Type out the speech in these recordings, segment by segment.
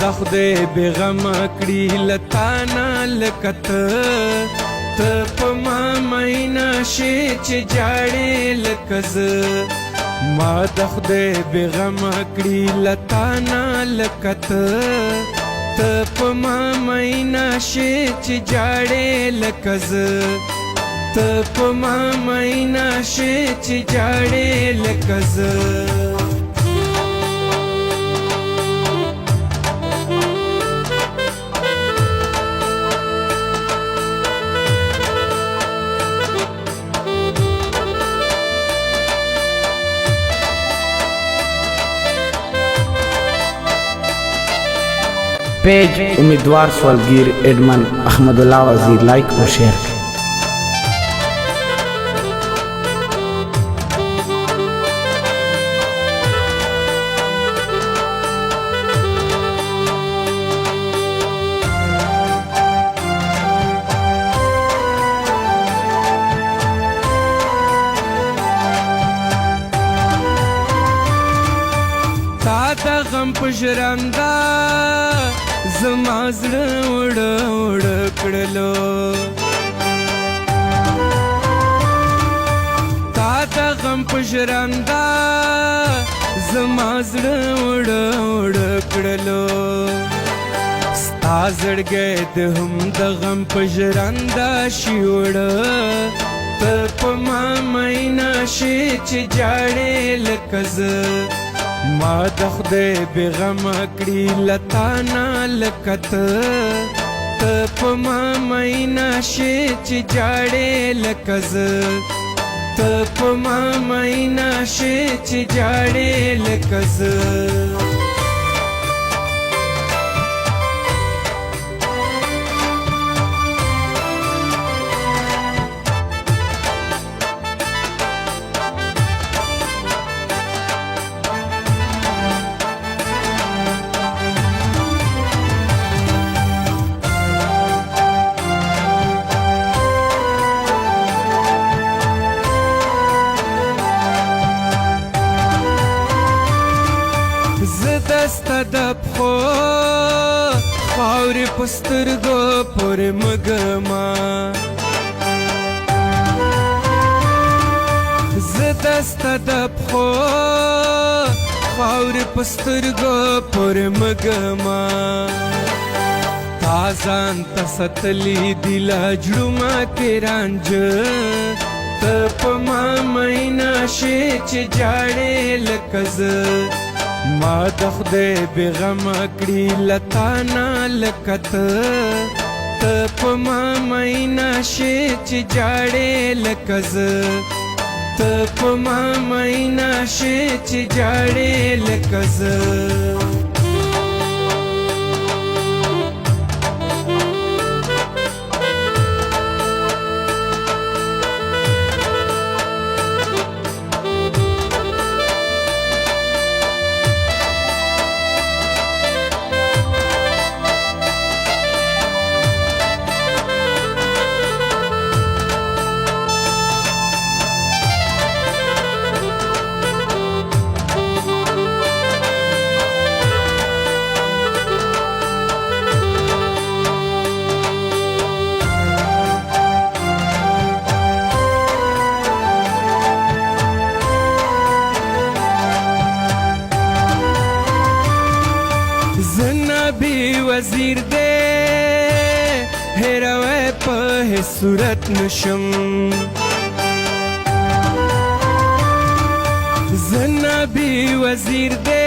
د خدای بېغم کړي له تانه لکه ته په ما میینه شې چې جاړې لکه زه ما د خدای بېغم کړي له تانه لکه ته په ما میینه شې چې جاړې لکه زه ته په ما میینه شې چې جاړې لکه زه पेज उम्मीदवार सवालगीर एडमन अहमदुल्लाह वजीर लाइक और शेयर تا د غم په ژرنده زما زړه وړه وړه کړلو تا د غم په ژرنده زما زړه وړه وړه کړلو ستا زړګی د هم د غم په ژرنده شي وړه ته په ما میینه شې چې جاړې لکه زه ما د خدای بېغم کړي له تانه لکه ته په ما میینه شې چې جاړې لکه زه ته په ما میینه شې چې جاړې لکه زه دسته د پښو خاورې په سترګو پورې مګما زه دسته د پښو خاورې په سترګو پورې مګما تا ځان ته ستلي دي له جړومه کې رانجه ته په ما میینه شې چې جاړې لکه زه ما د خدای بېغم کړي له تانه لکه ته په ما میینه شې چې جاړې لکه زه ته په ما میینه شې چې جاړې لکه زه زنبی وزیر دے هیروی په هیڅ صورت نشم زنبی وزیر دے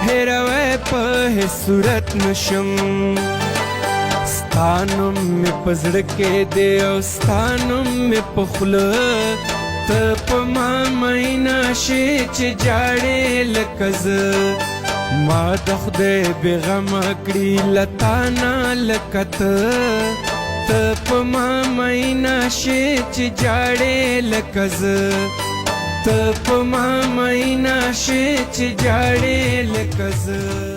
هیروی په هیڅ صورت نشم ستا نوم مې په زړه کې دی او ستا نوم مې په خوله ته په ما میینه شې چې جاړې لکه زه ما د خدای بېغم کړي له تانه لکه ته په ما میینه شې چې جاړې لکه زه ته په ما میینه شې چې جاړې لکه زه